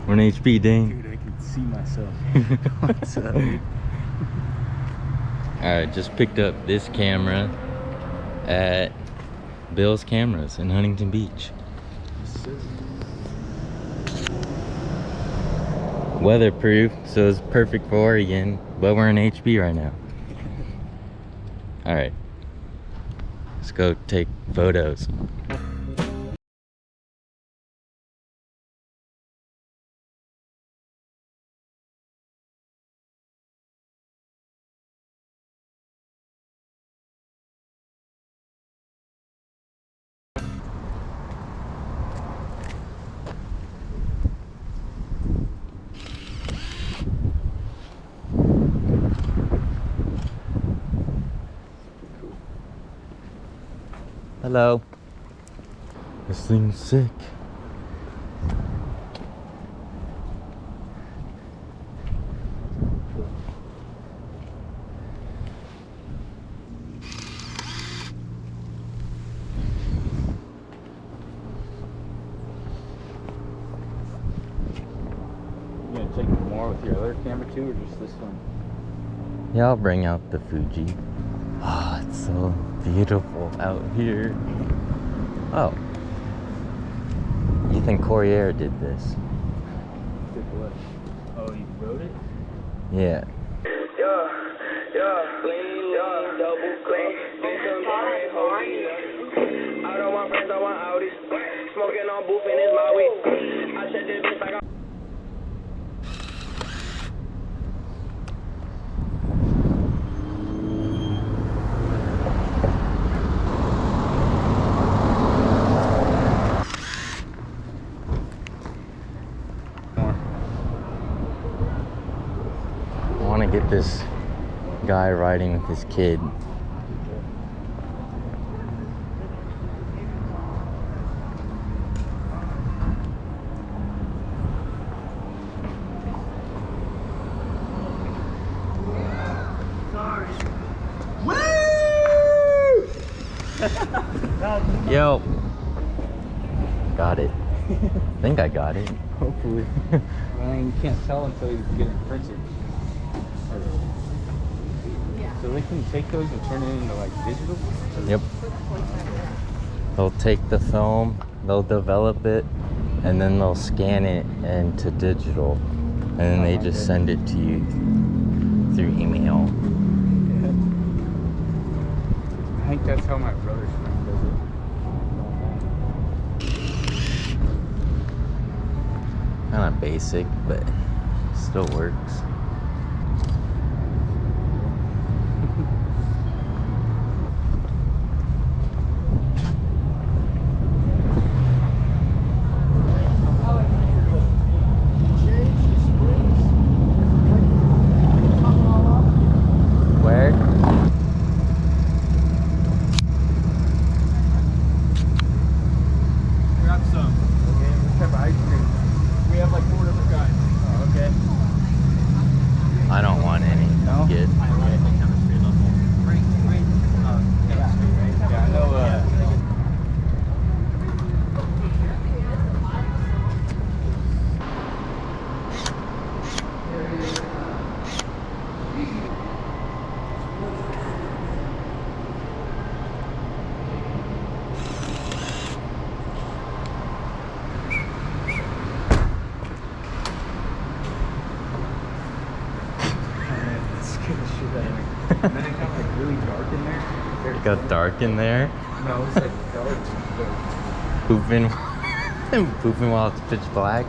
1 HP, Dane. Dude, I can see myself. What's up, dude? Alright, just picked up this camera at Bill's Cameras in Huntington Beach. Weatherproof, so it's perfect for Oregon, but we're in HB right now. Alright, let's go take photos. Hello. This thing's sick. You gonna take more with your other camera too, or just this one? Yeah, I'll bring out the Fuji. Oh, it's so beautiful out here. Oh. Ethan Courier did this. Did what? Oh, you wrote it? Yeah. Double clean. I don't want friends, I want Audis. Smoking on booth and it's my weed. I said this bitch like I'm I want to get this guy riding with his kid. Yo, got it. I think I got it. Hopefully. I mean, you can't tell until you get it printed. So they can take those and turn it into like digital? Yep. They'll take the film, they'll develop it, and then they'll scan it into digital. And then they just send it to you through email. I think that's how my brother's friend does it. Kind of basic, but still works. I don't want any. No? Good. Yeah, I know. And then it got like really dark in there. It got dark in there. No, it's like dark. Pooping, pooping while it's pitch black.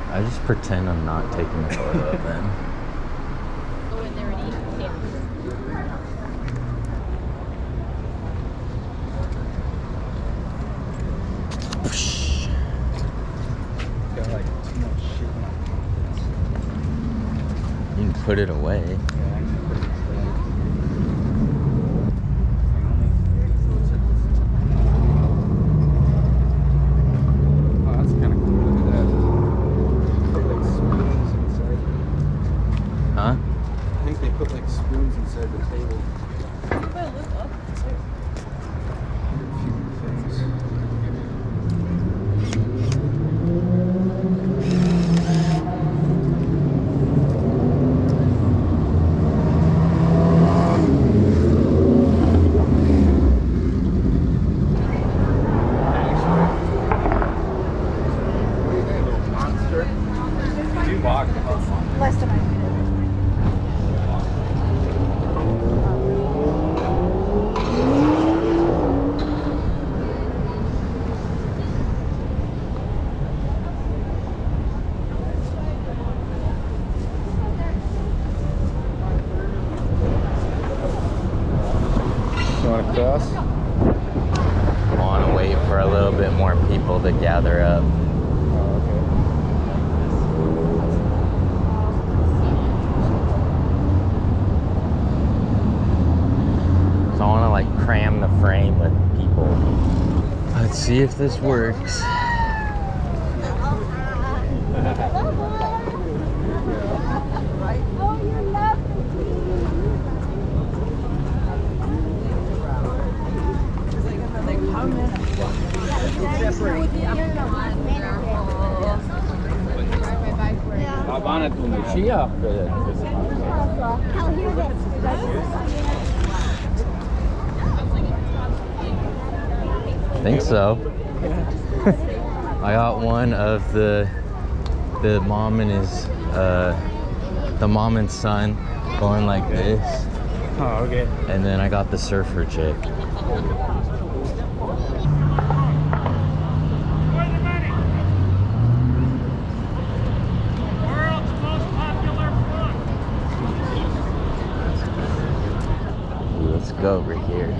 I just pretend I'm not taking a photo of them. Go in there and eat Got like too much shit in my pockets. You can put it away. Yeah, I actually put it aside. us? I want to wait for a little bit more people to gather up. Oh, okay. So I want to like cram the frame with people. Let's see if this works. Habana tu mochila. I think so. I got one of the mom and his the mom and son going like this. Oh, okay. And then I got the surfer chick. Ooh, let's go over here.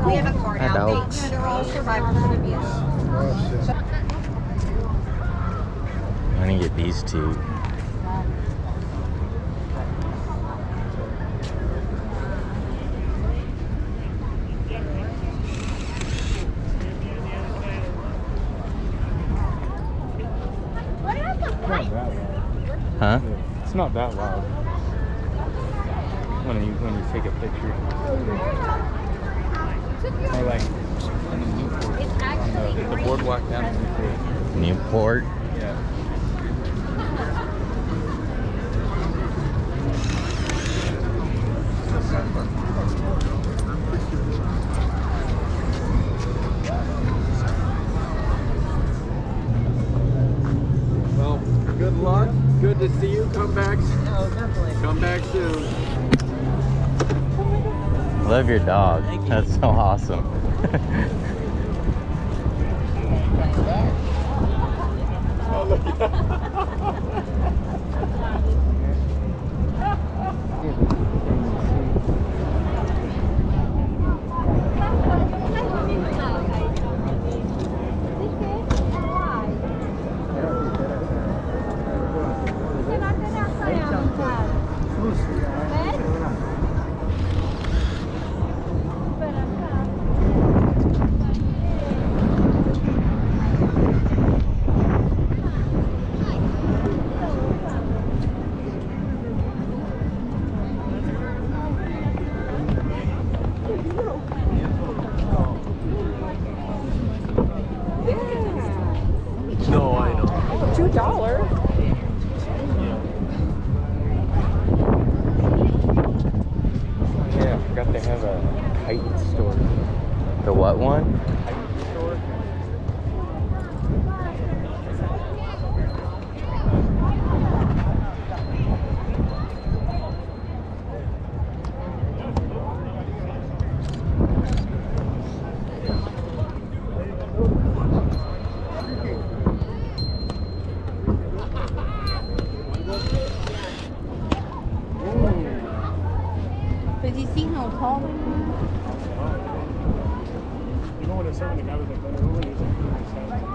We have a card out. Adults. $800 survivors of abuse. I'm gonna get these two. Huh? It's not that loud. When you take a picture. Or like on the boardwalk down in Newport. Newport. Yeah. Well, good luck. Good to see you. Come back. Oh, definitely. Come back soon. Love your dog. That's so awesome. Oh, look at that. No, I know. $2. Yeah, I forgot they have a kite store. The what one? Kite store? Does he see how tall they are? You know what I said when the guy was like, "Better early," he's like,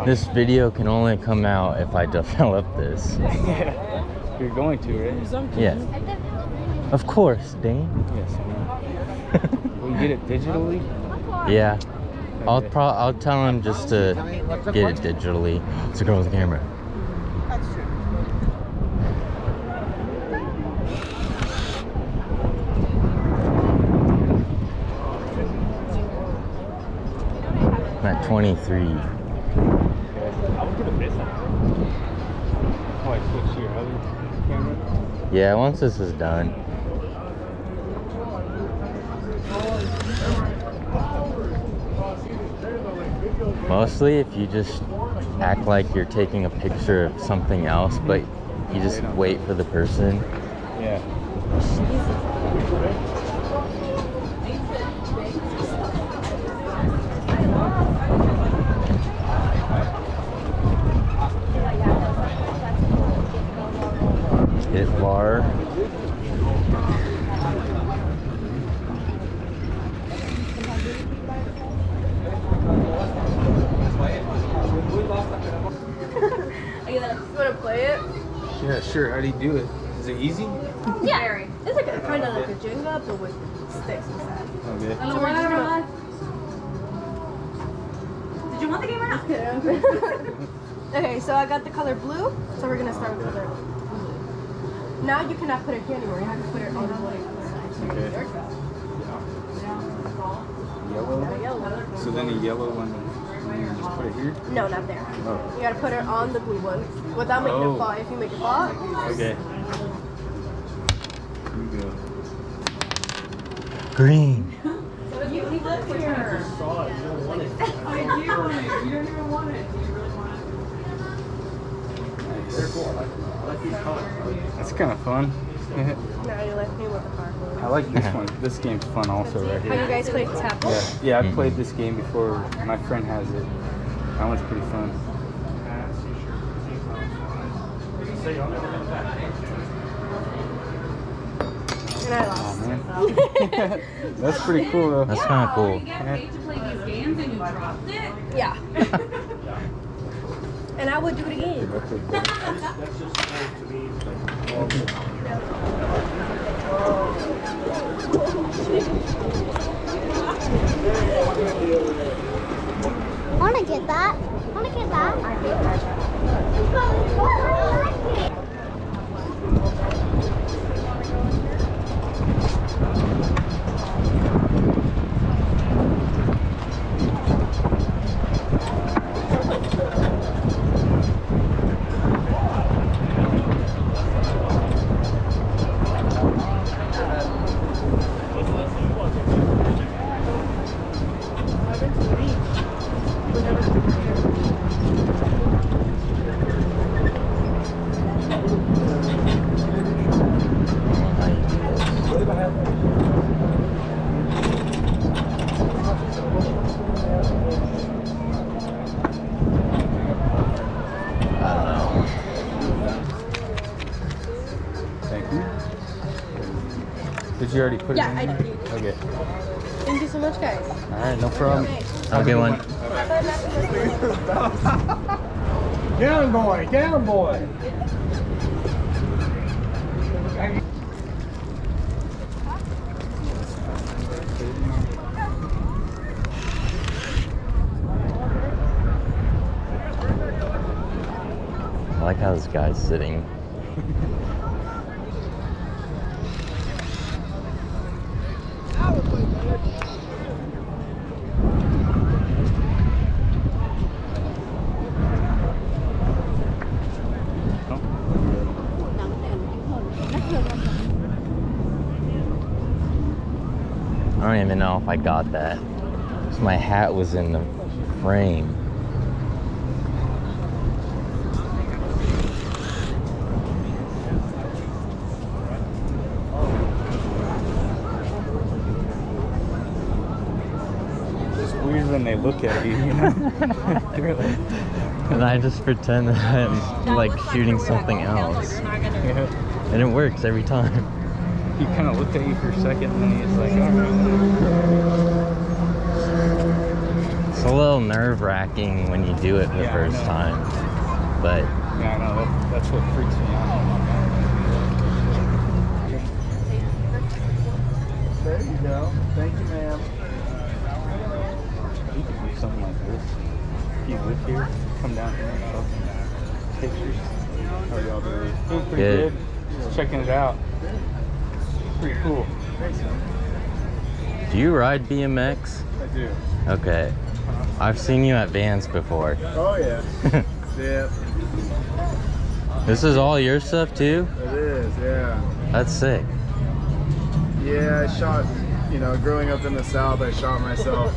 This video can only come out if I develop this. Yeah. You're going to, right? Yeah. Of course, Dane. Yes. We get it digitally? Yeah. I'll tell him just to get it digitally. It's a girl with a camera. I'm at 23. Oh, I switched to your other camera? Yeah, once this is done. Mostly if you just act like you're taking a picture of something else, but you just wait for the person. Yeah. Hit bar. You wanna play it? Yeah, sure. How do you do it? Is it easy? Yeah. It's like a kind of like a Jenga, but with sticks inside. Okay. So we're just gonna... Did you want the game or not? Okay, so I got the color blue, so we're gonna start with color blue. Now you cannot put it here anymore. You have to put it on the blue. Okay. Yellow. Yellow. So then the yellow one, you just put it here? No, not there. Oh. You gotta put it on the blue one without making Oh. it fall. If you make it fall, Okay. Here we go. Green. You live here. Saw it. You don't want it. I do want it. You don't even want it. Do you really want it? They're cool. I like these colors. That's kind of fun. now you left me with the car. I like this one. This game's fun also right Have you here. guys played tap? Yeah, I played this game before. My friend has it. That one's pretty fun. And I Oh lost. man, that's pretty cool though. That's kind of cool. You get paid to play these games and you dropped it? Yeah. And I would do it again. That's just to me. I want to get that. I want to get that. I hate that. Thank you. Did you already put it in? Yeah, I there? did. Okay. Thank you so much, guys. All right, no problem. Have a good one. Down, boy. Down, boy. I like how this guy's sitting. I don't even know if I got that. 'Cause my hat was in the frame. It's weird when they look at you, you know? They're like, And I just pretend that I'm like shooting something else. yeah. And it works every time. He kind of looked at you for a second and then he's like, all right. It's a little nerve-wracking when you do it the Yeah, I first know. time. But Yeah, I know. That's what freaks me out. There you go. Thank you, ma'am. You could do something like this. If you live here, come down here and show some pictures. How are y'all doing? Doing pretty Good. good. Just checking it out. Pretty cool. do you ride BMX? I do. Okay. I've seen you at Vans before. Oh, yeah. Yeah, This is all your stuff too? it is, yeah. That's sick. Yeah, I shot, you know, growing up in the South, I shot myself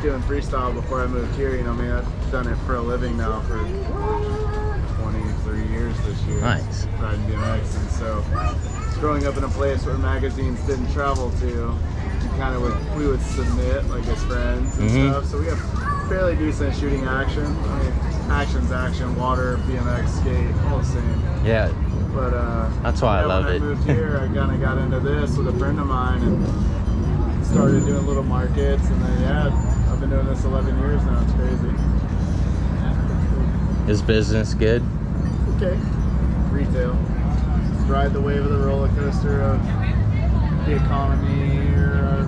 doing freestyle before I moved here. You know, I mean, I've done it for a living now for 23 years this year. Nice. Riding BMX. And so, growing up in a place where magazines didn't travel to, we would submit, like, as friends and stuff. So we have fairly decent shooting action. I mean, action's action, water, BMX, skate, all the same. Yeah. But That's why I love when it. I moved here, I kind of got into this with a friend of mine and started doing little markets, and then yeah, I've been doing this 11 years now. It's crazy. Is business good? Okay. Retail. Ride the wave of the roller coaster of the economy or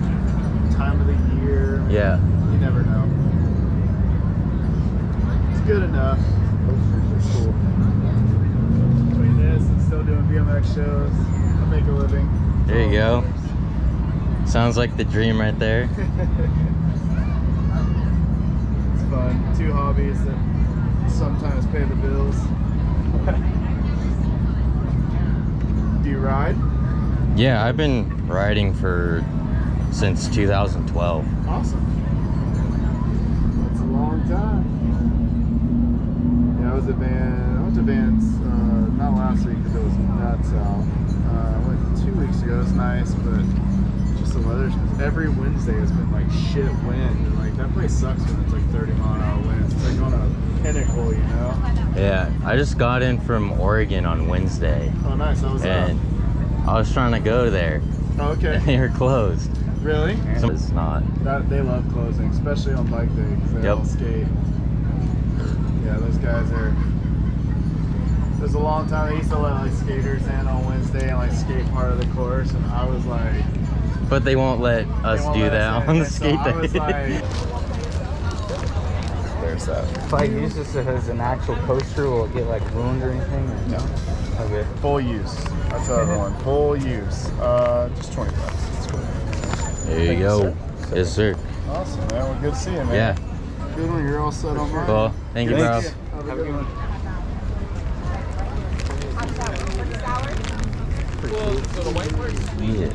time of the year. Yeah. You never know. It's good enough. It's cool. Between this and still doing BMX shows, I make a living. There you go. Sounds like the dream right there. It's fun. 2 hobbies that sometimes pay the bills. Do you ride? Yeah, I've been riding since 2012. Awesome. That's a long time. Yeah, I went to Vans not last week because it was nuts out. I went 2 weeks ago. It's nice, but just the weather's every Wednesday has been like shit wind, and like that place sucks when it's like 30-mile-an-hour winds. It's like on a pinnacle, you know? Yeah, I just got in from Oregon on Wednesday. Oh, nice. How was that? And I was trying to go there. Oh, okay. And they were closed. Really? So it's not. They love closing, especially on bike day because they all skate. Yeah, those guys are. There's a long time they used to let like skaters in on Wednesday and like skate part of the course, and I was like. But they won't let us do that on the skate I was day. like, there's that. If I use this as an actual coaster, will it get like ruined or anything? Or? No. Okay. Full use. I tell everyone, full use. Just 20 bucks. It's cool. There you go. Yes, sir. Awesome, man. Well, good to see you, man. Yeah. Good one. You're all set on mine. Cool. Thank you, bro. Have a good one. Yeah.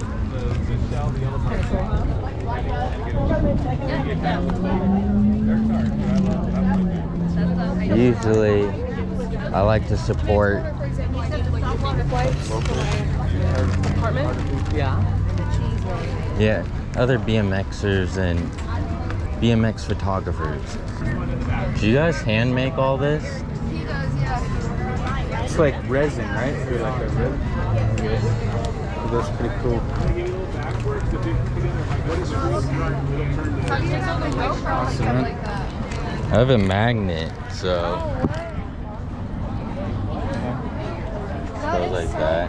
Usually, I like to support. Yeah, other BMXers and BMX photographers. Do you guys hand make all this? He does, yeah. It's like resin, right? So like a resin. Okay. So that's pretty cool. How do you know the GoPro and stuff like that? I have a magnet, so goes like that.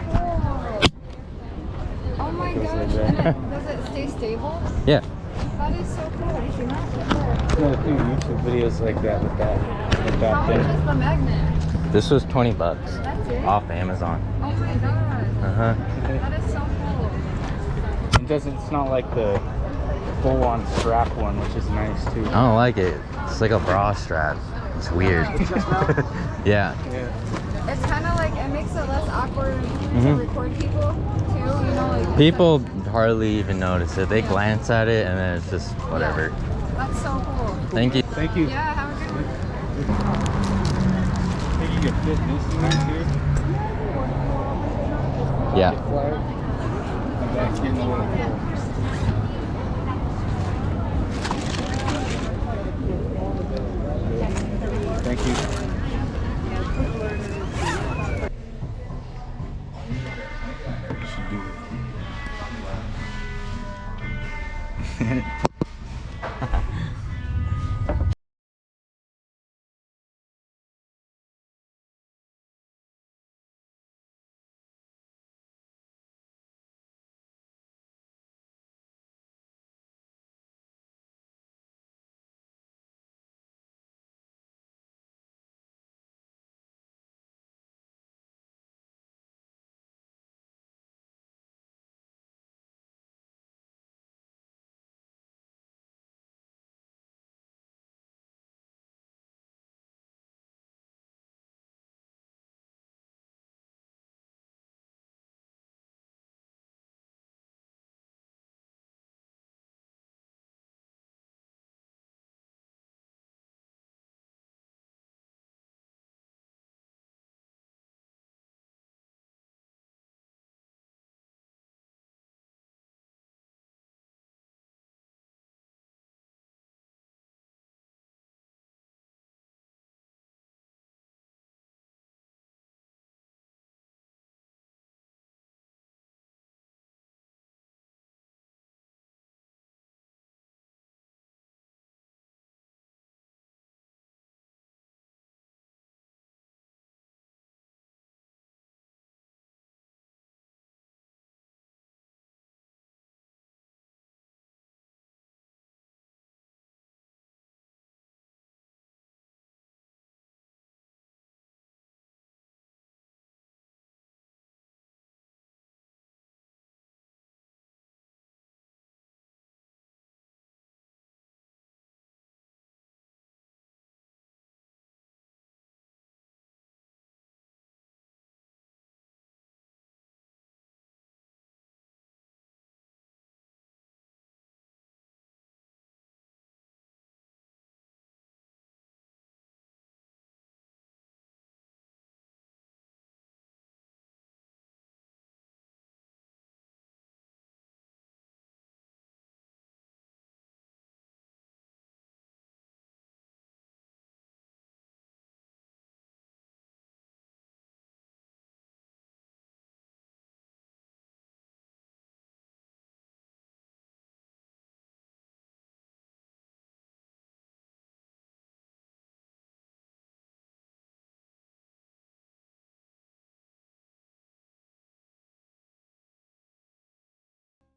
Oh my gosh. Does it stay stable? Yeah. That is so cool. There's a few YouTube videos like that with that How much thing. is the magnet? This was 20 bucks That's it? off Amazon. Oh my god. Uh-huh. That is so cool. It's not like the full-on strap one, which is nice too. I don't like it. It's like a bra strap. It's weird. Yeah. It's kind of like, it makes it less awkward to record people too, you know, like. People hardly even notice it. They glance at it and then it's just whatever. That's so cool. Thank you. Thank you. Yeah, have a good one. I think you can fit this in right here. Yeah. And back here in the little hole. Thank you. Should do it.